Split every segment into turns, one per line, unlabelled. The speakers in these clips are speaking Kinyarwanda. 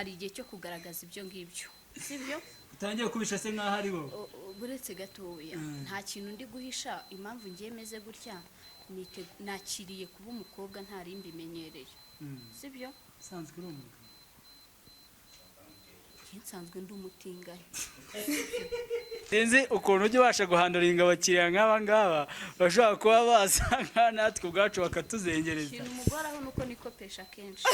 hari igihe cyo kugaragaza ibyo ngibyo sibyo
utangiye kubisha se nkaho ari bo
buretse gatoya nta kintu ndi guhisha impamvu ngiye meze gutya nakiriye kuba umukobwa ntari mbimenyereye sibyo
sanzwe uri umugabo
nsanzwe ndi umutinganyi
sinzi ukuntu ujya ubasha guhanduringa abakiriya nk'aba ngaba bashobora kuba baza nka natwe ubwacu bakatuzengereza
ikintu umugore aho nuko nikopesha kenshi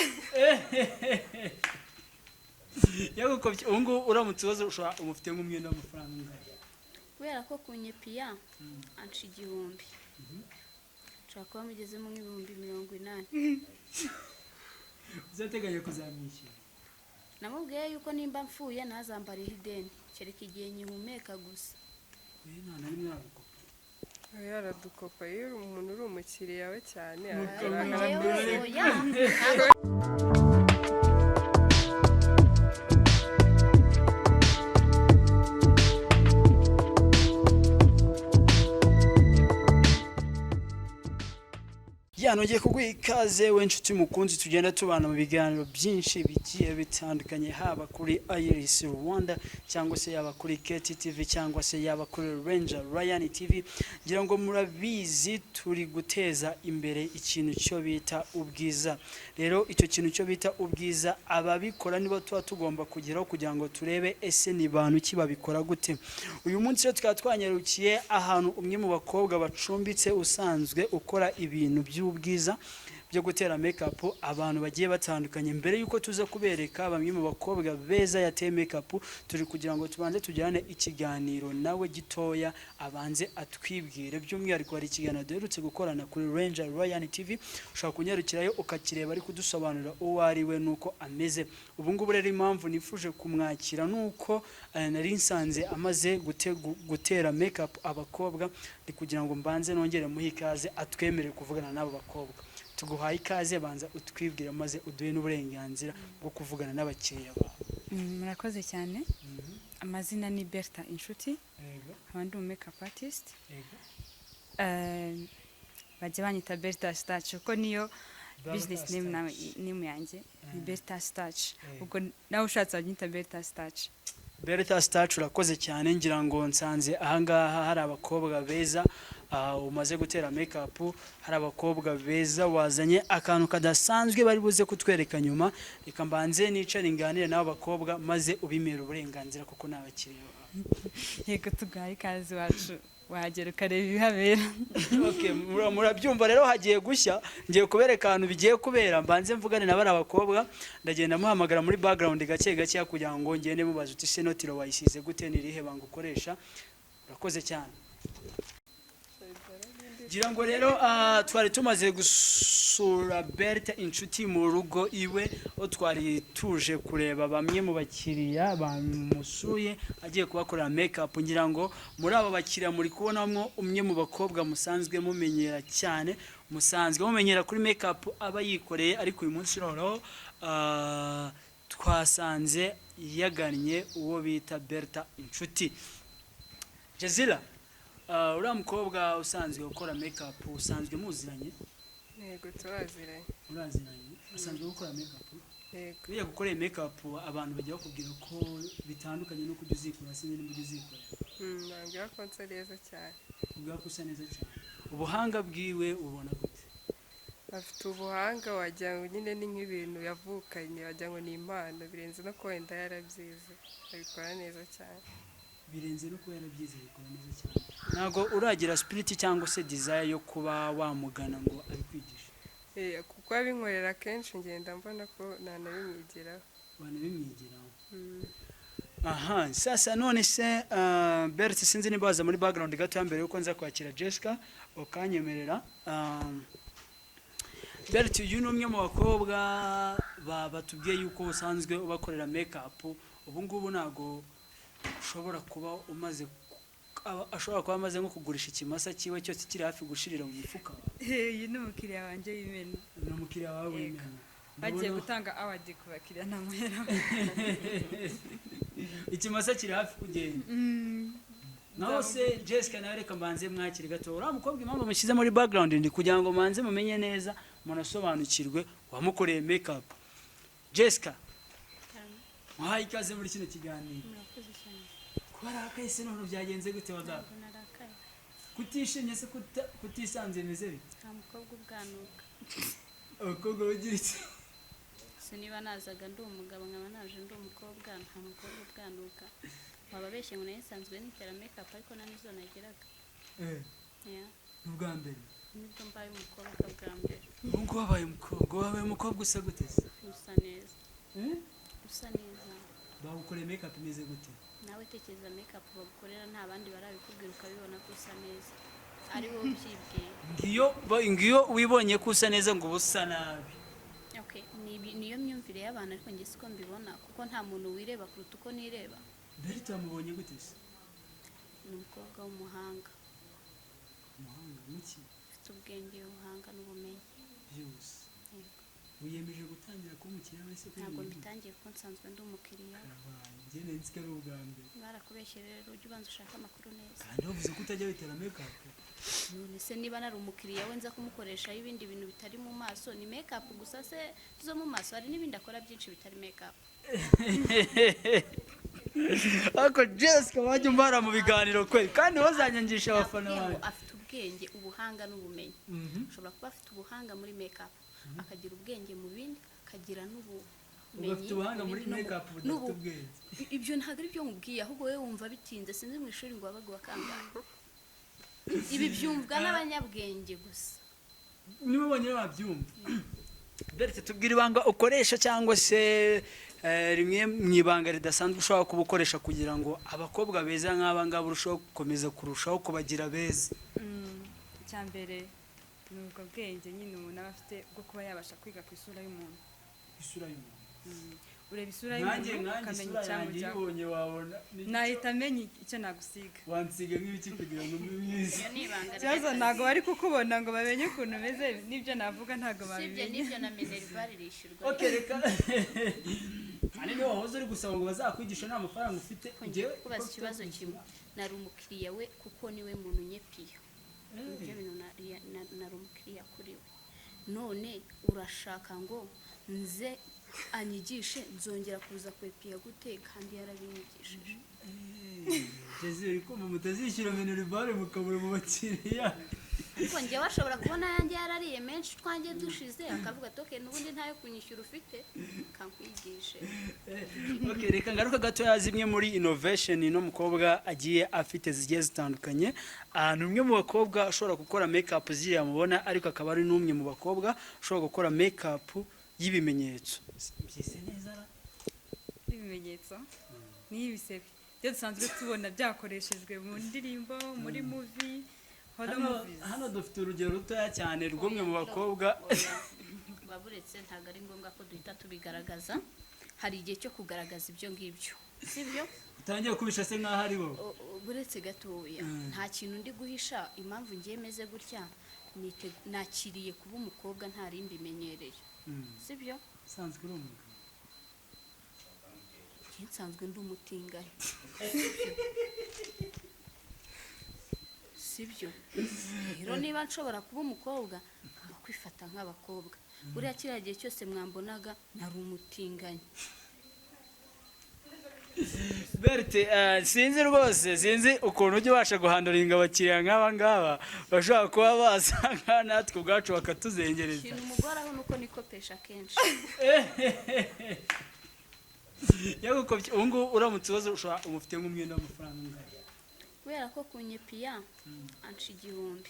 ubu ngubu uramutse ubaze umufite nk'umwenda w'amafaranga angana
kubera ko ku nyepiya anca 1000 nshobora kuba mugezemo nk'ibihumbi 80
uzateganya kuzamwishyura
namubwiye yuko nimba mfuye ntazambariho ideni kereka igihe nyihumeka gusa
nta na rimwe
yaradukopa iyo umuntu uri umukiriya we cyane
nongeye kuguha ikaze w'inshuti mukunzi tugenda tubana mu biganiro byinshi bigiye bitandukanye haba kuri Iris Rwanda cyangwa se yaba kuri KTTV cyangwa se yaba kuri Ranger Ryan TV ngira ngo murabizi turi guteza imbere ikintu cyo bita ubwiza rero icyo kintu cyo bita ubwiza ababikora nibo tuba tugomba kugeraho kugira ngo turebe ese ni bantu ki babikora gute uyu munsi rero tukaba twanyarukiye ahantu umwe mu bakobwa bacumbitse usanzwe ukora ibintu by'ubwiza byo gutera makeup abantu bagiye batandukanye mbere yuko tuza kubereka bamwe mu bakobwa beza yateye makeup turi kugira ngo tubanze tujyane ikiganiro nawe gitoya abanze atwibwire by'umwihariko hari ikiganiro duherutse gukorana kuri Ranger Ryan TV ushaka kunyarukirayo ukakireba ari kudusobanurira uwo ari we nuko ameze ubu ngubu rero impamvu nifuje kumwakira nuko nari nsanze amaze gutera makeup abakobwa ndi kugira ngo mbanze nongere muhe ikaze atwemere kuvugana n'abo bakobwa tuguhaye ikaze banza utwibwira maze uduhe n'uburenganzira bwo kuvugana n'abakiriya bawe
murakoze cyane amazina ni Berta Inshuti abandi mu makeup artist bajya banyita Berta Stach uko niyo business name yanjye ni Berta Stach ubwo nawe ushatse wanyita Berta Stach
Berta Stach urakoze cyane ngira ngo nsanze ahangaha hari abakobwa beza umaze gutera makeup hari abakobwa beza wazanye akantu kadasanzwe bari buze kutwereka nyuma reka mbanze nicare nganire nabo bakobwa maze ubimera uburenganzira kuko nabakiriye
yego tugaye ikaze wacu wahagera ukareba ibihabera
okay murabyumva rero hagiye gushya ngiye kubereka ahantu bigiye kubera mbanze mvugane nabari abakobwa ndagenda muhamagara muri background gake gake kugira ngo ngende mubaza uti se notiro wayisize gute nirihe banga ukoresha urakoze cyane gira ngo rero twari tumaze gusura Berta Inshuti mu rugo iwe o twari tuje kureba bamwe mu bakiriya bamusuye agiye kubakorera makeup ngira ngo muri aba bakiriya muri kubonamwo umwe mu bakobwa musanzwe mumenyera cyane musanzwe mumenyera kuri makeup aba yikoreye ariko uyu munsi noneho twasanze yagannye uwo bita Berta Inshuti Jazila uriya mukobwa usanzwe ukora makeup usanzwe muziranye
yego turaziranye
uraziranye usanzwe gukora makeup
yego
iyo gukoreye makeup abantu bajya bakubwira ko bitandukanye no kujya uzikora se n'ibindi byo uzikora
ntabwo ko nsa neza cyane
ubwa ko usa neza cyane ubuhanga bwiwe ubona gute
afite ubuhanga wagira ngo nyine ni nk'ibintu yavukanye wagira ngo ni impano birenze no ko wenda yarabyize abikora neza cyane
birenze no kuba yarabyize bikora neza cyane ntago uragira spirit cyangwa se desire yo kuba wamugana ngo abikwigishe
kuko abinkorera kenshi ngenda mbona ko nanabimwigiraho
banabimwigiraho aha sasa none se Berta sinzi niba baza muri background gato mbere yuko nza kwakira Jessica ukanyemerera Berta uyu ni umwe mu bakobwa batubwiye yuko usanzwe ubakorera makeup ubu ngubu nago ushobora kuba umaze ashobora kuba amaze nko kugurisha ikimasa kiwe cyose kiri hafi gushirira mu mifuka
iyi ni umukiriya wanjye w'imena
ni umukiriya wawe w'imena
bagiye gutanga award ku bakiriya namuhera
ikimasa kiri hafi kugenda naho se Jessica nawe reka mbanze mwakiri gato uriya mukobwa impamvu mushyize muri background ndi kugira ngo manze mumenye neza munasobanukirwe wamukoreye makeup Jessica muhaye ikaze muri kino kiganiro.
murakoze cyane.
Kuba arakaye se none byagenze gute wadaga?
Ntabwo narakaye.
Kutishimye se kutisanze bimeze bite?
nta mukobwa ubwanuka.
Abakobwa bagira iki?
se niba nazaga ndi umugabo nkaba naje ndi umukobwa nta mukobwa ubwanuka. waba beshye ngo nayo nsanzwe nitera makeup ariko nta nizo nageraga. Yeah.
Ubwa mbere
nibwo mbaye umukobwa bwa mbere.
ubu ngubu wabaye umukobwa usa gute se?
usa neza. usa neza.
Bagukoreye makeup imeze gute?
nawe tekereza makeup bagukorera nta bandi barabikubwira ukabibona ko usa neza ari wowe ubyibwiye.
ngiyo wibonye ko usa neza ngo uba usa nabi.
Okay, niyo myumvire y'abantu ariko njye siko mbibona kuko nta muntu wireba kuruta uko nireba.
Mbere turamubonye gute se?
ni umukobwa w'umuhanga
Umuhanga muki
ufite ubwenge ubuhanga n'ubumenyi
byose.
Yego.
Wiyemeje gutangira kuba umukiriya wese kuri
ntabwo
ibi?
mbitangiye kuko nsanzwe ndi umukiriya.
Njye nzi ko ari ubwa mbere.
barakubeshye rero ujye ubanza ushaka amakuru neza.
Kandi wavuze ko utajya witera makeup.
none se niba nari umukiriya we nza kumukoreshaho ibindi bintu bitari mu maso ni makeup gusa se zo mu maso hari n'ibindi akora byinshi bitari makeup.
Ariko Jessica wajya umbara mu biganiro kweli kandi wazanyangisha abafana
Nakubwiye
bawe.
ngo afite ubwenge ubuhanga n'ubumenyi. ushobora kuba afite ubuhanga muri makeup akagira ubwenge mu bindi akagira n'ubumenyi.
Ugafite ubuhanga muri makeup udafite ubwenge.
ibyo ntabwo ari byo nkubwiye ahubwo wowe wumva bitinze sinzi mu ishuri ngo wabaga wakangaye. ibi byumvwa n'abanyabwenge gusa.
Niba ubonye wabyumva. Beretse tubwire ibanga ukoresha cyangwa se rimwe mu ibanga ridasanzwe ushobora kuba ukoresha kugira ngo abakobwa beza nk'aba ngaba urushaho gukomeza kurushaho kubagira beza.
icya mbere ni ubwo bwenge nyine umuntu aba afite bwo kuba yabasha kwiga ku isura y'umuntu.
Isura y'umuntu.
ureba isura y'umuntu ukamenya icyango cyawe.
yibonye wabona
nahita amenya icyo nagusiga.
wansiga nk'ibiki kugira ngo mbe mwiza.
iyo ni ibanga
ikibazo ntabwo bari kukubona ngo bamenye ukuntu umeze n'ibyo navuga ntabwo
sibyo
babimenya.
n'ibyo na minerval irishyurwa.
Okay reka. Ari niba wahoze uri gusaba ngo bazakwigisha nta mafaranga ufite.
ngiye kubaza ikibazo kimwe nari umukiriya we kuko niwe muntu nyepiyo. ibyo bintu nari umukiriya kuri we none urashaka ngo nze anyigishe nzongera kuza kwepiya gute kandi yarabinyigishije.
Jezi kumva mutazishyura minerval mukabura mu bakiriya.
ariko njye bashobora kubona yanjye yarariye menshi twanjye dushize akavuga ati okay n'ubundi ntayo kunyishyura ufite kankwigishe.
Okay reka ngaruka gatoya zimwe muri innovation no mukobwa agiye afite zigiye zitandukanye. Ahantu umwe mu bakobwa ashobora gukora makeup ziriya mubona ariko akaba ari n'umwe mu bakobwa ashobora gukora makeup y'ibimenyetso. Byise neza
ibimenyetso n'ibisebe byo dusanzwe tubona byakoreshejwe mu ndirimbo muri movie
hano dufite urugero rutoya cyane rw'umwe mu bakobwa.
baburetse ntabwo ari ngombwa ko duhita tubigaragaza hari igihe cyo kugaragaza ibyo ngibyo sibyo
utangiye kubisha se nk'aho ari wowe.
buretse gatoya nta kintu ndi guhisha impamvu ngiye meze gutya nakiriye kuba umukobwa ntari mbimenyereye sibyo
usanzwe uri umugabo.
nsanzwe ndi umutinganyi sibyo rero niba nshobora kuba umukobwa ngomba kwifata nk'abakobwa buriya kiriya gihe cyose mwambonaga nari umutinganyi.
Berite sinzi rwose sinzi ukuntu ujya ubasha guhanduringa abakiriya nk'aba ngaba bashobora kuba basanga natwe ubwacu bakatuzengereza.
ikintu umugore aho nuko nikopesha kenshi.
yagukopye ubu ngubu uramutse ubaze ushobora umufite nk'umwenda w'amafaranga ungana.
kubera ko kunyepiya anca 1000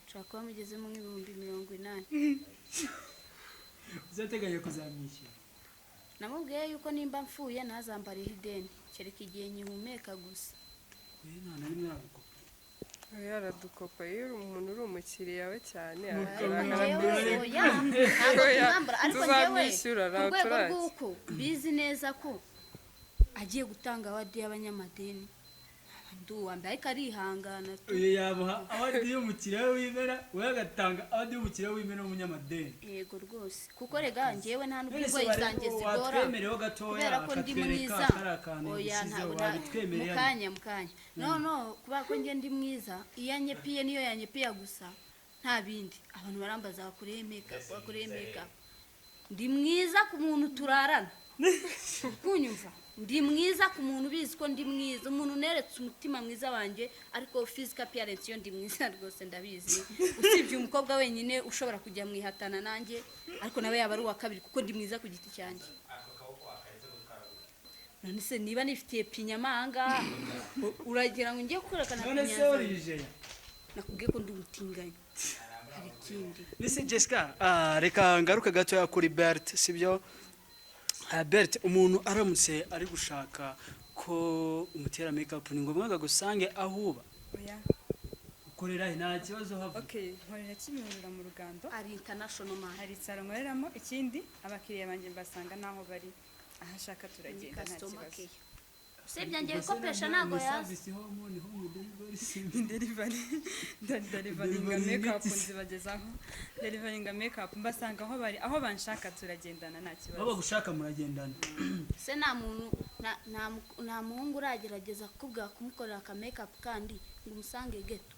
nshobora kuba mugezemo nk'ibihumbi 80.
uzateganya kuzamwishyura.
namubwiye yuko nimba mfuye ntazambariho ideni kereka igihe nkihumeka gusa.
nta na rimwe aragukopa.
yaradukopa iyo umuntu uri umukiriya we cyane
tuzamwishyura ku rwego rw'uko bizi neza ko agiye gutanga awadi y'abanyamadeni nduwambaye ariko arihangana
uyu yamuha awadi y'umukiriya w'imena we agatanga awadi y'umukiriya w'imena w'umunyamadeni.
yego rwose kuko rega njyewe nta n'ubwo ingoyi zanjye zigora kubera ko ndi mwiza. oya mu kanya no kubera ko njye ndi mwiza iyo anyepiye niyo yanyepiya gusa nta bindi abantu barambaza bakoreye makeup ndi mwiza ku muntu turarana kunyumva ndi mwiza ku muntu ubizi ko ndi mwiza umuntu neretse umutima mwiza wanjye ariko physical appearance yo ndi mwiza rwose ndabizi usibye umukobwa wenyine ushobora kujya mwihatana nanjye ariko nawe yaba ari uwa kabiri kuko ndi mwiza ku giti cyanjye none se niba nifitiye pinyamanga uragira ngo ngiye kukwerekana pinyamanga nakubwiye ko ndi umutinganyi hari ikindi
Listen Jessica reka ngaruka gato kuri Bert sibyo Bert umuntu aramutse ari gushaka ko umutera makeup ni ngombwa gusange ahuba
oya
ukorera nta kibazo hava
okay nkorera Kimihurura mu Rugando
ari international man
hari salo nkoreramo ikindi abakiriya banjye mbasanga naho bari ahashaka
ni
turagenda nta
customer
kibazo
care usibye ngiye gukopesha ntago yazi
delivaringa makeup nzibagezaho delivaringa makeup mbasanga aho bari aho banshaka turagendana nta kibazo
baba gushaka muragendana
se nta muntu nta muhungu uragerageza kukubwira kumukorera aka makeup kandi ngo umusange geto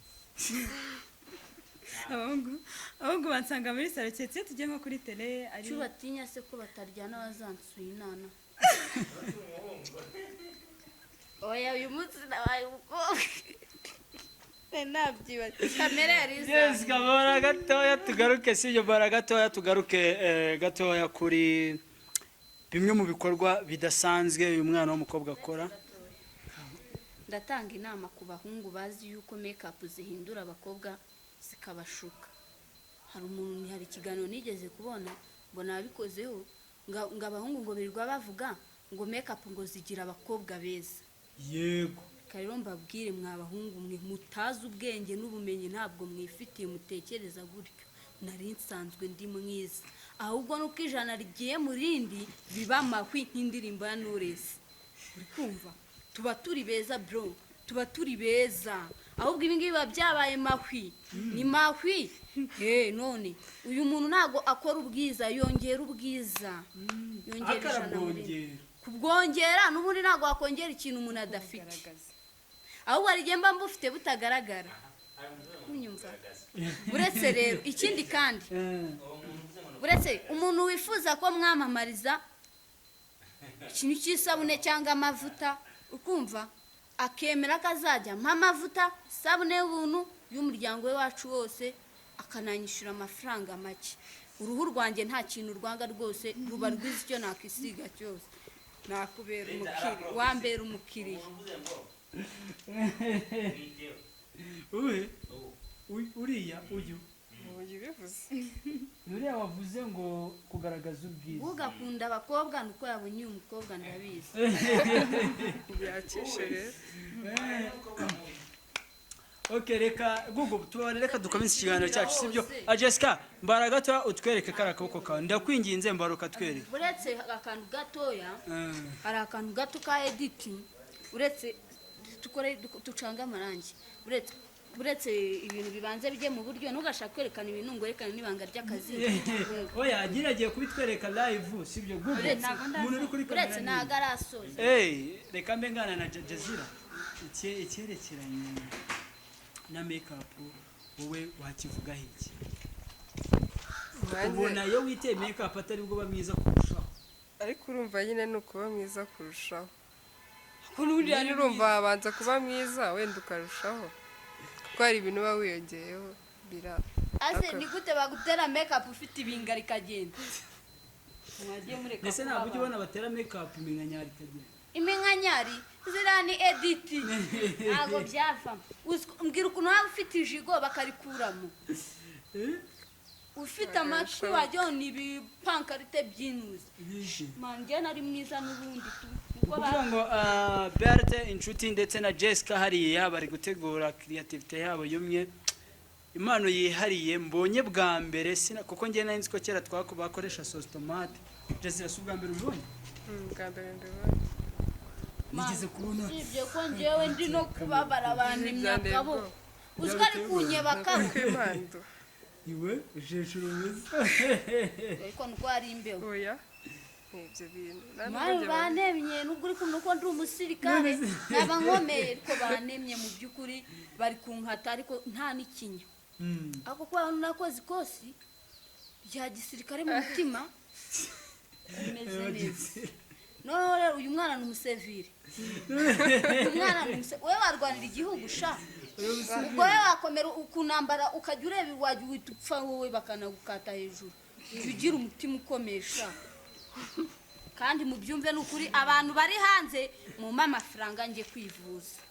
ahubwo bansanga muri salo cyetse tujye nko kuri tele ari
cyo batinya se ko bataryana bazansuye inana oya uyu munsi nabaye umukobwa nabyibaza kamera yari
Yes kabara gatoya tugaruke sibyo bara gatoya tugaruke gatoya kuri bimwe mu bikorwa bidasanzwe uyu mwana w'umukobwa akora
ndatanga inama ku bahungu bazi yuko makeup zihindura abakobwa zikabashuka hari ikiganiro nigeze kubona mbona abikozeho ngo abahungu ngo birirwa bavuga ngo makeup ngo zigira abakobwa beza
yego
rero mbabwire mwabahungu mwe mutazi ubwenge n'ubumenyi ntabwo mwifitiye mutekereza gutyo nari nsanzwe ndi mwiza ahubwo nuko ijana rigiye mu rindi biba amahwi nk'indirimbo ya Knowless uri kumva tuba turi beza bro tuba turi beza ahubwo ibi ngibi biba byabaye mahwi ni mahwi none uyu muntu ntago akora ubwiza yongera ubwiza yongera ijana mu rindi kubwongera n'ubundi ntago wakongera ikintu umuntu adafite ahubwo hari igihe mba mbufite butagaragara kunyumva uretse rero ikindi kandi uretse umuntu wifuza ko mwamamariza ikintu cy'isabune cyangwa amavuta ukumva akemera ko azajya mpa amavuta isabune y'ubuntu y'umuryango we wacu wose akananyishyura amafaranga make uruhu rwanjye nta kintu rwanga rwose ruba rwiza icyo nakwisiga cyose nakubera umukiriya wambera umukiriya
uriya uyu
bivuze
uriya wavuze ngo kugaragaza ubwiza
ugakunda abakobwa nuko yabonye uyu mukobwa ndabizi
byakishe rero
Okay reka Google reka dukomeze ikiganiro cyacu sibyo Jessica mbara gato utwereke kara kaboko kawe ndakwinginze mbaruka twereke
uretse akantu gatoya hari akantu gato ka editing uretse tucanga amarangi uretse ibintu bibanze bijye mu buryo ntugashaka kwerekana ibintu ngo yerekane n'ibanga ry'akazi
oya agiragiye kubitwereka live sibyo Google umuntu uri kuri kamera
uretse ntago arasoza
reka mbe ngana na Jazira icyerekeranye na makeup wowe wakivugaho iki ubona iyo witeye makeup atari bwo bamwiza kurushaho
ariko urumva nyine ni ukuba mwiza kurushaho urumva wabanza kuba mwiza wenda ukarushaho kuko hari ibintu uba wiyongeyeho
ase ni gute bagutera makeup ufite ibinga rikagenda
ndetse ntabwo ujya ubona batera makeup iminkanyari ikagenda
iminkanyari ziriya ni editi ntabwo byavamo mbwira ukuntu waba ufite ijigo bakarikuramo ufite amatwi wagira ni ibipankarite by'inuzi manjye nari mwiza n'ubundi
kuvuga ngo Berte inshuti ndetse na Jessica hariya bari gutegura creativity yabo yumye impano yihariye mbonye bwa mbere kuko njye nari nzi ko kera bakoresha sauce tomate Jessica si ubwa mbere ubonye
bwa mbere mbibonye
nigeze kubona
ibyo ko njyewe ndi no kubabara abantu imyakabo uziko ari kunyeba kabo
iwe ujeshuru mwiza
ariko nuko ari imbeho
oya ibyo bintu
mari banemye nubwo uri kumva ko ndi umusirikare naba nkomeye ariko banemye mu by'ukuri bari kunkata ariko nta n'ikinya ako kwa nakoze ikosi rya gisirikare mu mutima bimeze neza noneho rero uyu mwana ni umusevire wowe warwanira igihugu sha ubwo wowe wakomera ukunambara ukajya ureba iwajya uhita upfa wowe bakanagukata hejuru ugira umutima ukomesha kandi mubyumve n'ukuri abantu bari hanze mumpa amafaranga njye kwivuza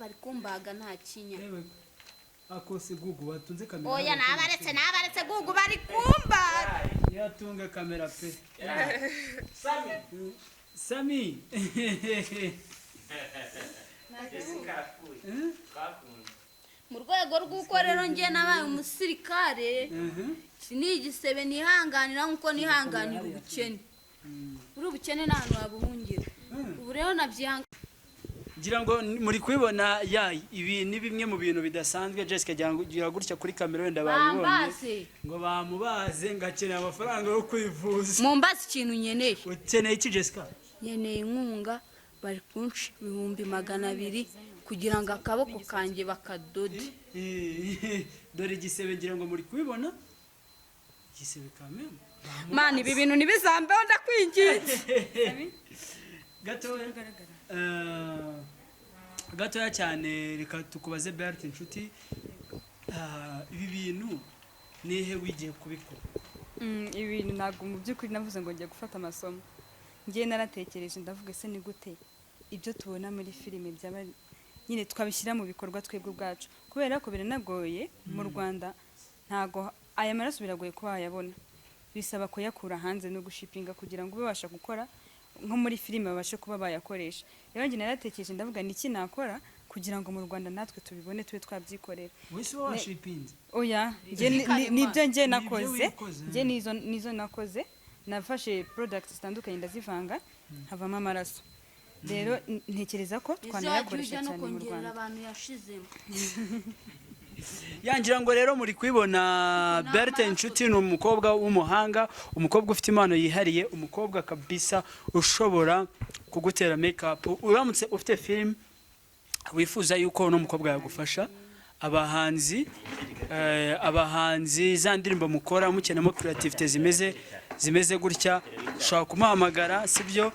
bari kumbaga nta kinya
akose gugu watunze kamera
oya nabaretse gugu bari kumbaga
yatunga kamera pe Sami
mu rwego rw'uko rero njye nabaye umusirikare ni igisebe nihanganira nk'uko nihanganira ubukene uri ubukene nta hantu wabuhungira ubu rero nabyihanga
ngira ngo muri kubibona ibi ni bimwe mu bintu bidasanzwe Jessica gira gutya kuri kamera wenda babibonye ngo bamubaze ngakeneye amafaranga yo kwivuza
mumbaze ikintu nyeneye
ukeneye iki Jessica
nyeneye inkunga bari kunshi 200 kugira ngo akaboko kanjye bakadode
dore igisebe ngira ngo muri kubibona igisebe kamera
mani ibi bintu ntibizambeho ndakwinginze
gatoya cyane reka tukubaze Berthe inshuti ibi bintu nihe wigiye kubikora
ibintu ntabwo mu by'ukuri navuze ngo njye gufata amasomo ngiye naratekereje ndavuga se ni gute ibyo tubona muri filime byaba nyine twabishyira mu bikorwa twebwe ubwacu kubera ko biranagoye mu Rwanda ntago aya maraso biragoye kuba yabona bisaba kuyakura hanze no gushipinga kugira ngo ubasha gukora nko muri filime babashe kuba bayakoresha rero njye naratekereje ndavuga niki nakora kugira ngo mu Rwanda natwe tubibone tube twabyikorera
wese washipinze
oya nibyo njye nakoze njye nizo nakoze nafashe products zitandukanye ndazivanga havamo amaraso rero ntekereza ko twanayakoresha cyane mu Rwanda
abantu yashizemo
yangira ngo rero muri kwibona Berthe inshuti ni umukobwa w'umuhanga umukobwa ufite impano yihariye umukobwa kabisa ushobora kugutera makeup uramutse ufite film wifuza yuko uno mukobwa yagufasha abahanzi za ndirimbo mukora mukenemo creativity zimeze gutya ushobora kumuhamagara sibyo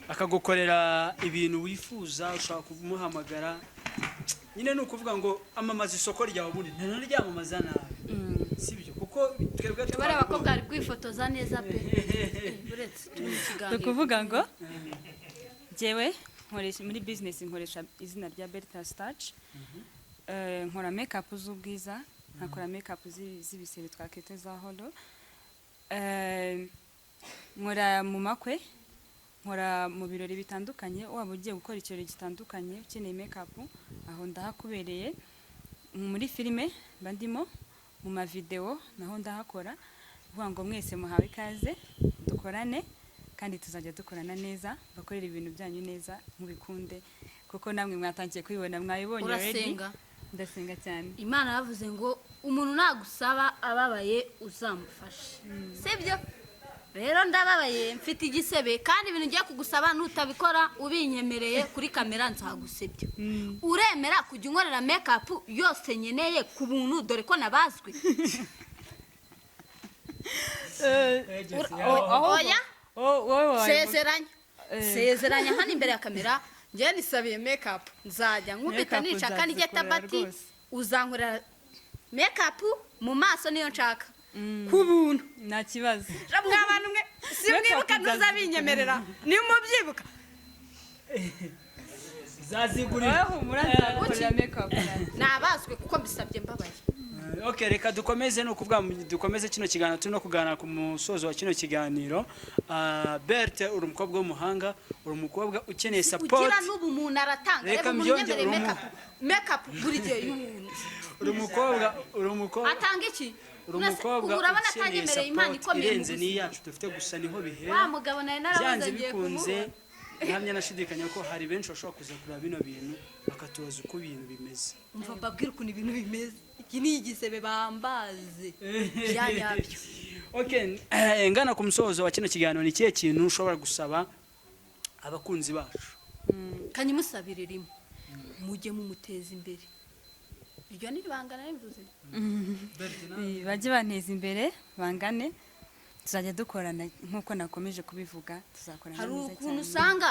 akagukorera ibintu wifuza ushobora kumuhamagara nyine ni ukuvuga ngo amamaza isoko ryawe ubundi ntanaryamamaza nabi sibyo kuko twebwe
twari abakobwa bari kwifotoza neza pe buretse turi mu kiganiro
kuvuga ngo jewe nkoresha muri business nkoresha izina rya Berthe Touch nkora makeup z'ubwiza nkakora makeup z'ibisebe twakete za holo nkora mu makwe nkora mu birori bitandukanye waba ugiye gukora ikirori gitandukanye ukeneye makeup aho ndahakubereye muri filime bandimo mu ma video naho ndahakora vuga ngo mwese muhawe ikaze dukorane kandi tuzajya dukorana neza bakorera ibintu byanyu neza mubikunde kuko namwe mwatangiye kwibona mwayibonye already ndasenga cyane
Imana yavuze ngo umuntu nagusaba ababaye uzamufasha sibyo rero ndababaye mfite igisebe kandi ibintu ngiye kugusaba nutabikora ubinyemereye kuri kamera nzagusebye uremera kujya unkorera makeup yose nyeneye ku buntu dore ko nabazwi oya sezeranya hano imbere ya kamera njye nisabiye makeup nzajya nkubita nica kandi geta bati uzankorera makeup mu maso niyo nshaka ku buntu
nta kibazo
mw'abantu mwe si mwibuka ntuzabinyemerera ni mubyibuka
zazigurira
murazakorera makeup
nabazwe kuko mbisabye mbabaye
Okay, reka dukomeze no kuvuga dukomeze kino kiganiro turi no kuganira ku musozo wa kino kiganiro. Berthe uri umukobwa w'umuhanga, uri umukobwa ukeneye support.
Ugira n'ubu umuntu aratanga
reka mbyongere
makeup buri gihe y'umuntu.
Uri umukobwa
atanga iki?
Uri umukobwa
urabona atanyemereye Imana ikomeye
irenze niyacu dufite gusa niho bihera.
Wa mugabo nawe narabaze ngiye
bikunze hamwe nashidikanya ko hari benshi bashobora kuza kureba bino bintu bakatubaza uko ibintu bimeze.
Umva babwira ukuntu ibintu bimeze. Iki ni igisebe bambaze. Byanyabyo.
Okay, ngana ku musozo wa kino kiganiro ni kiye kintu ushobora gusaba abakunzi bacu.
Kanyimusabire rimwe. Mujye mumuteza imbere. Iryo ni bangana bivuze.
Bajye banteza imbere bangane tuzajya dukorana nk'uko nakomeje kubivuga tuzakorana
hari
neza
ukuntu
cyane
usanga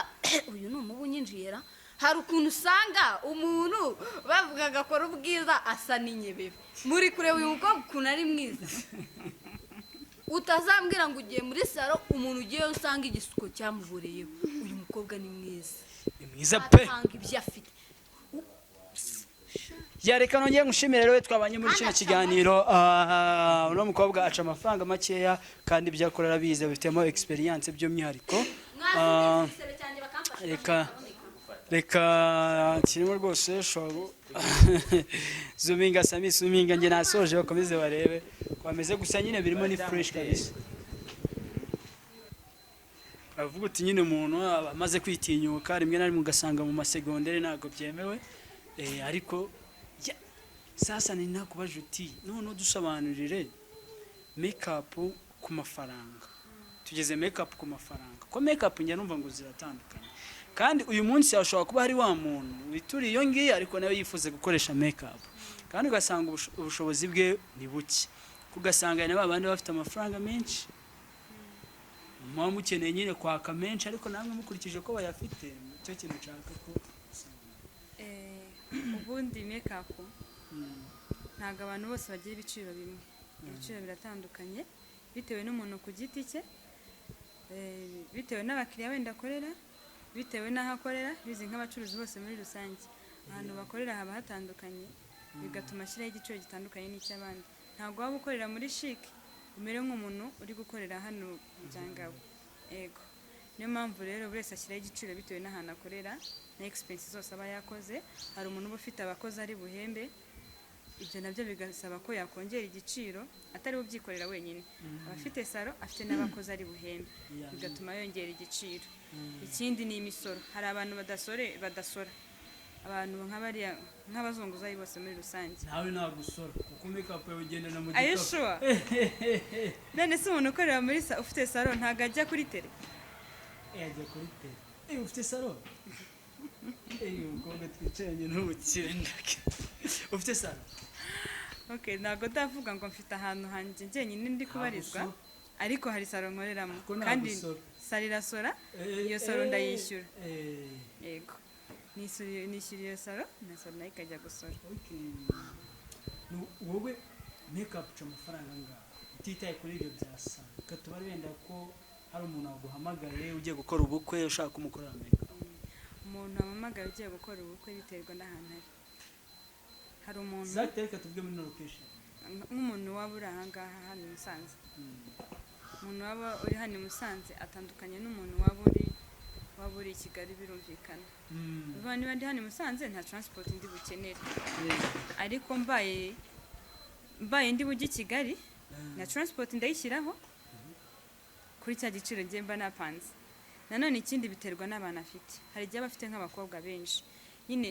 uyu ni umubu unyinjira hari ukuntu usanga umuntu bavuga agakora ubwiza asa n'inyebebe muri kureba uyu mukobwa ukuntu ari mwiza utazambwira ngo ugiye muri salo umuntu ugiyeyo usanga igisuko cyamuvureyeho uyu mukobwa ni mwiza
ni mwiza pe
atanga ibyo afite
yareka nongeye ngushimire rero twabanye muri kino kiganiro uno mukobwa aca amafaranga makeya kandi ibyo akora arabizi bifitemo experience by'umwihariko reka kirimo rwose zuminga sami zuminga njye nasoje bakomeze barebe bameze gusa nyine birimo ni fresh kabisa avuga uti nyine umuntu amaze kwitinyuka rimwe na rimwe ugasanga mu masegondere ntabwo byemewe ariko sasa ni nakubaje uti none dusobanurire makeup ku mafaranga tugeze makeup ku mafaranga ko makeup njya numva ngo ziratandukanye kandi uyu munsi ashobora kuba hari wa muntu wituri iyo ngiye ariko nawe yifuza gukoresha makeup kandi ugasanga ubushobozi bwe ni buke kugasanga na babandi bafite amafaranga menshi muba mukeneye nyine kwaka menshi ariko namwe mukurikije ko bayafite cyo kintu nshaka ko
ubundi makeup ntabwo abantu bose bagira ibiciro bimwe ibiciro biratandukanye bitewe n'umuntu ku giti cye bitewe n'abakiriya wenda akorera bitewe n'aho akorera bizi nk'abacuruzi bose muri rusange ahantu bakorera haba hatandukanye bigatuma ashyiraho igiciro gitandukanye n'icy'abandi ntabwo waba ukorera muri chic umere nk'umuntu uri gukorera hano mu Byangabo yego niyo mpamvu rero buri wese ashyiraho igiciro bitewe n'ahantu akorera na expense zose aba yakoze hari umuntu uba ufite abakozi ari buhembe ibyo nabyo bigasaba ko yakongera igiciro atari ubyikorera wenyine abafite salo afite n'abakozi ari buhembe bigatuma yongera igiciro ikindi ni imisoro hari abantu badasora abantu nk'abariya nk'abazunguzayi bose muri rusange
nawe nagusora kuko makeup yawe ugendana mu
Are you sure? None se umuntu ukorera muri ufite salo ntago ajya kuri tele
ajya kuri tele ufite salo umukobwa twicaranye n'ubukirendake ufite salo
okay ntago ndavuga ngo mfite ahantu hanjye njyenyine ndi kubarizwa ariko hari salo nkoreramo kandi salo irasora iyo salo ndayishyura yego nishyura iyo salo na salo nayo ikajya gusora
wowe makeup uca amafaranga ngaho utitaye kuri ibyo bya salo katubari wenda ko hari umuntu waguhamagaye ugiye gukora ubukwe ushaka kumukorera makeup
umuntu wahamagaye ugiye gukora ubukwe biterwa n'ahantu hari umuntu
reka tuvuge muri location
nk'umuntu waba uri ahangaha hano i Musanze umuntu waba uri hano i Musanze atandukanye n'umuntu waba uri i Kigali birumvikana niba ndi hano i Musanze nta transport ndi bukenere ariko mbaye ndi bujye i Kigali na transport ndayishyiraho kuri cya giciro ngiye mba napanze nanone ikindi biterwa n'abantu afite hari igihe aba afite nk'abakobwa benshi nyine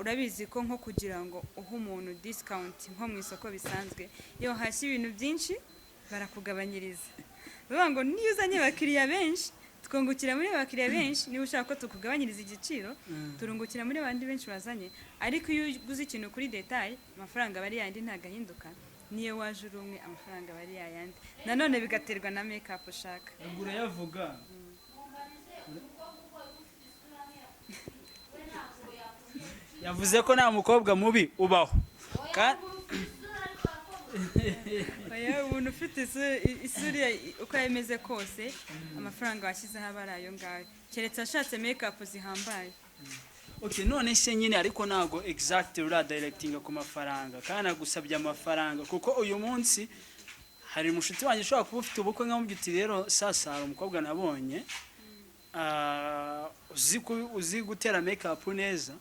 urabizi ko nko kugira ngo uhe umuntu discount nko mu isoko bisanzwe iyo hashye ibintu byinshi barakugabanyiriza bivuga ngo niyo uzanye abakiriya benshi twungukira muri abakiriya benshi niba ushaka ko tukugabanyiriza igiciro turungukira muri abandi benshi bazanye ariko iyo uguze ikintu kuri detail amafaranga bari yandi ntagahinduka niyo waje uri umwe amafaranga bari yayandi nanone bigaterwa na makeup ushaka
urayavuga yavuze ko nta mukobwa mubi ubaho
umuntu ufite isura uko yameze kose amafaranga washyizeho aba ari ayo ngayo keretse ashatse makeup zihambaye
none se nyine ariko ntago exact uradirectinga ku mafaranga kandi agusabye amafaranga kuko uyu munsi hari umushuti wanjye ushobora kuba ufite ubukwe nkamubwira uti rero sasa hari umukobwa nabonye uzi gutera makeup neza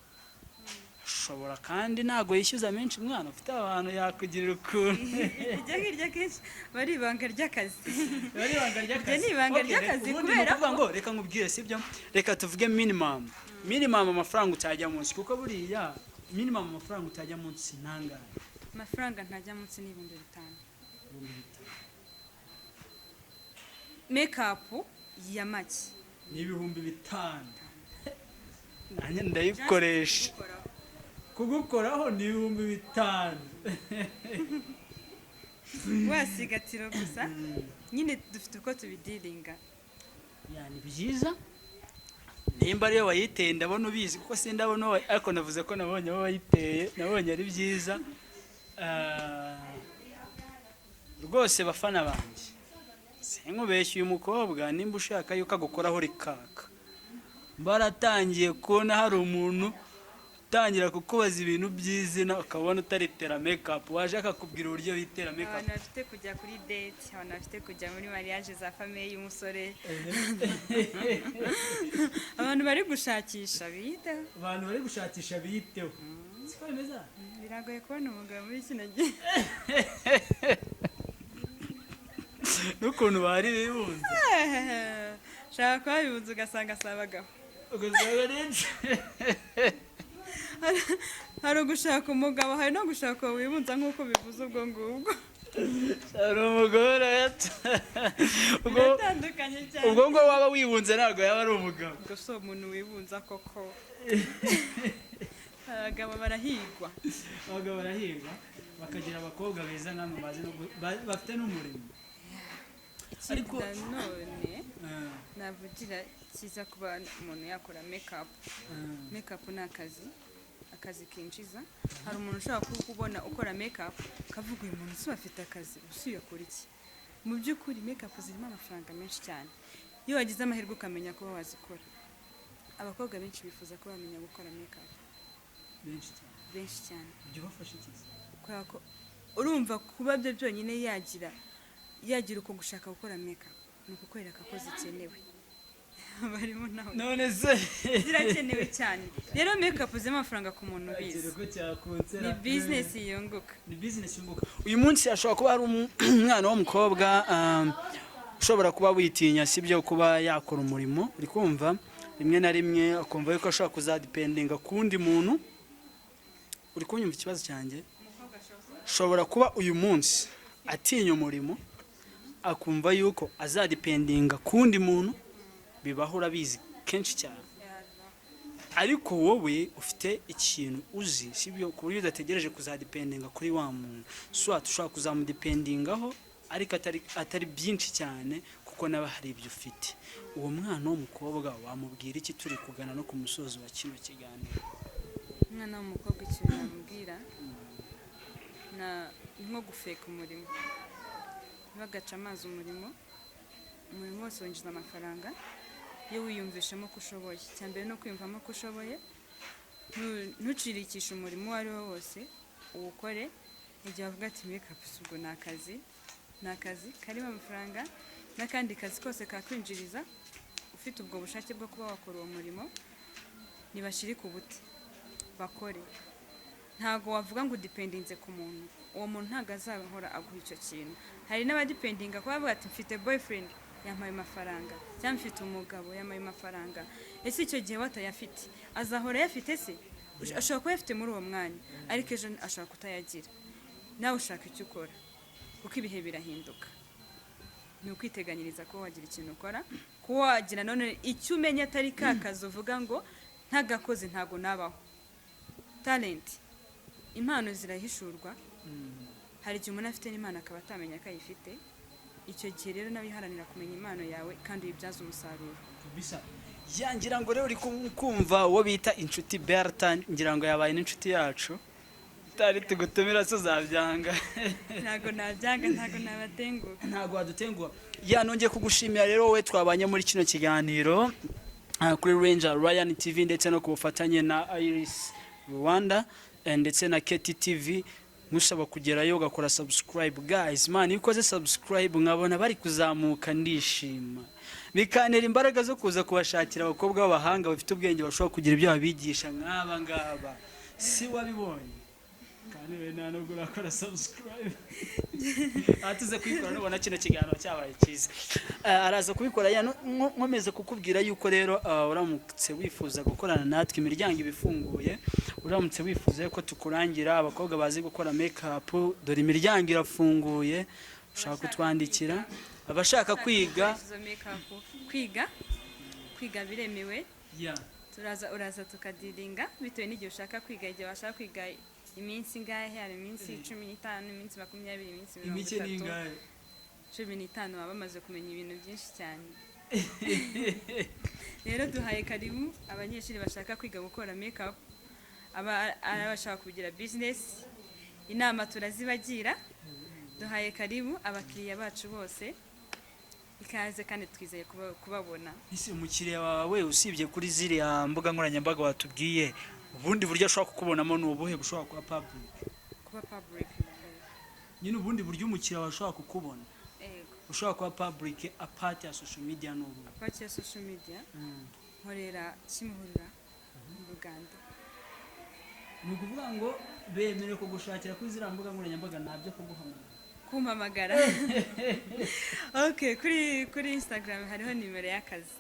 ushobora kandi ntago yishyuza menshi umwana ufite abantu yakugirira ukuntu
ijya hirya kenshi bari ibanga ry'akazi
ni ibanga ry'akazi kubera ngo reka nkubwire sibyo reka tuvuge minimum amafaranga utajya munsi kuko buriya minimum amafaranga utajya munsi ntangane
amafaranga ntajya munsi ni 5,000 makeup ya make
ni 5,000 nanjye ndayikoresha kugukoraho ni 5,000
wasigatiro gusa nyine dufite uko tubidiringa.
yani byiza nimba ariyo wayiteye ndabona ubizi kuko sindabona ariko navuze ko nabonye abo wayiteye nabonye ari byiza. Rwose bafana banjye sinkubeshye uyu mukobwa nimba ushaka yuko agukoraho rikaka baratangiye kubona hari umuntu utangira kukubaza ibintu by'izina ukabona utaritera makeup waje akakubwira uburyo bitera makeup.
Abantu bafite kujya kuri date, abantu bafite kujya muri mariage za famille y'umusore, abantu bari gushakisha biyiteho,
abantu bari gushakisha biyiteho siko bimeze.
Biragoye kubona umugabo muri kino gihe
n'ukuntu bari bibunze
shaka kuba bibunze ugasanga si abagabo,
ugasanga neza.
hari ugushaka umugabo hari no gushaka uwo wibunza nk'uko bivuze ubwo ngubwo.
hari umugore
biratandukanye cyane.
ubwo ngo waba wibunze ntabwo yaba ari umugabo.
ubwo si umuntu wibunza koko. abagabo barahigwa,
abagabo barahirwa bakagira abakobwa beza nk'amwe bafite n'umurimo.
ariko nanone navugira cyiza kuba umuntu yakora makeup. Makeup ni akazi kinjiza. hari umuntu ushobora kubona ukora makeup kavuga uyu muntu si afite akazi usuye akora iki. Mu by'ukuri makeup zirimo amafaranga menshi cyane iyo wagize amahirwe ukamenya kuba wazikora. Abakobwa benshi bifuza kuba bamenya gukora makeup benshi cyane.
ibyo bafashe ikizi
kubera ko urumva kuba byo byonyine yagira uko gushaka gukora makeup ni ukukwereka ko zikenewe. barimo nawe
none se
zirakenewe cyane. rero makeup z'amafaranga ku muntu ubizi ni business yunguka.
ni business yunguka. uyu munsi ashobora kuba ari umwana w'umukobwa ushobora kuba witinya sibyo kuba yakora umurimo uri kumva rimwe na rimwe akumva yuko ashobora kuzadipendinga kundi muntu. uri kunyumva ikibazo cyanjye? Shobora kuba uyu munsi atinya umurimo akumva yuko azadipendinga kundi muntu. Bibaho urabizi kenshi cyane. ariko wowe ufite ikintu uzi sibyo ku buryo udategereje kuzadipendinga kuri wa muntu. Soit ushobora kuzamudipendingaho ariko atari byinshi cyane kuko nawe hari ibyo ufite. uwo mwana w'umukobwa wamubwira iki turi kugana no ku musozo wa kino kiganiro?
umwana w'umukobwa ikintu namubwira nko gufeka umurimo, ntibagace amazi umurimo wose winjiza amafaranga iyo wiyumvishamo ko ushoboye. Cyambere no kwiyumvamo ko ushoboye, ntucirikishe umurimo uwo ari wo wose uwukore. igihe wavuga ati makeup ubwo ni akazi karimo amafaranga n'akandi kazi kose kakwinjiriza, ufite ubwo bushake bwo kuba wakora uwo murimo nibashire ku buti bakore. Ntago wavuga ngo dipendinze ku muntu, uwo muntu ntago azahora aguha icyo kintu. Hari n'abadipendinga kuba bavuga ati mfite boyfriend yamaye amafaranga cyangwa mfite umugabo yamaye amafaranga. Ese icyo gihe watayafite azahora yafite se? ashobora kuba yafite muri uwo mwanya ariko ejo ashobora kutayagira. Nawe ushaka icyo ukora kuko ibihe birahinduka. Ni ukwiteganyiriza ko wagira ikintu ukora, ko wagira none icyo umenya atari ka kazi uvuga ngo ntagakoze ntago nabaho. Talent, impano zirahishurwa. hari igihe umuntu afite n'imana akaba atamenya ko ayifite. icyo gihe rero nawe iharanira kumenya impano yawe kandi uyibyaza umusaruro.
ngira ngo rero uri kumva uwo bita inshuti Berta, ngira ngo yabaye n'inshuti yacu. Utari tugutumira tuzabyanga.
ntago nabyanga, ntago nabatenguha.
ntago wadutenguha. nongeye kugushimira rero wowe twabanye muri kino kiganiro kuri Ranger Ryan TV ndetse no ku bufatanye na Iris Rwanda ndetse na KTTV. Musaba kugerayo ugakora subscribe guys. Man, iyo ukoze subscribe nkabona bari kuzamuka ndishima. Bikanera imbaraga zo kuza kubashakira abakobwa b'abahanga bafite ubwenge bashobora kugira ibyo babigisha nk'aba ngaba. Si wabibonye? Kandi we nta nubwo urakora subscribe. Atuze kwikora nubona kino kiganiro cyabaye cyiza. Araza kubikora nkomeze kukubwira yuko rero uramutse wifuza gukorana natwe imiryango ibifunguye. Uramutse wifuza ko tukurangira abakobwa bazi gukora makeup, dore imiryango irafunguye. Ushaka kutwandikira abashaka kwiga biremewe. uraza tukadiringa bitewe n'igihe ushaka kwiga. Igihe washaka kwiga iminsi ngahe, hari iminsi 15, iminsi 20, iminsi 30.
15 baba bamaze kumenya ibintu byinshi cyane. Rero duhaye karibu abanyeshuri bashaka kwiga gukora makeup, abashaka kugira business, inama turazibagira. Duhaye karibu abakiriya bacu bose, ikaze kandi twizeye kubabona.
Ese umukiriya wawe usibye kuri ziriya mbuga nkoranyambaga watubwiye, ubundi buryo ashobora kukubonamo ni ubuhe bushobora kuba public?
Kuba public.
Nyine ubundi buryo umukiriya wawe ashobora kukubona
Ego.
ushobora kuba public apart ya social media n'ubu.
Apart ya social media, nkorera Kimihurura mu Ruganda.
Ni ukuvuga ngo bemerewe kugushakira kuri ziriya mbuga nkoranyambaga ntabyo kuguhamagara.
Kumpamagara. Okay, kuri Instagram hariho nimero y'akazi.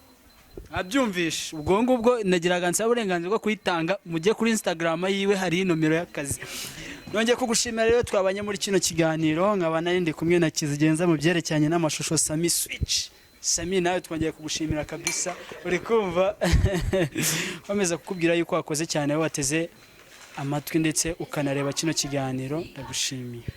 Abyumvishe ubwo ngubwo nagiraga nsaba uburenganzira bwo kuyitanga, mujye kuri Instagram yiwe hari nomero y'akazi. Nongeye kugushimira rero twabanye muri kino kiganiro, nkaba narindi kumwe na Kizigenza mu byerekeranye n'amashusho Sami Switch. Sami nawe twongeye kugushimira kabisa, uri kumva komeza kukubwira yuko wakoze cyane, wateze amatwi ndetse ukanareba kino kiganiro, ndagushimiye.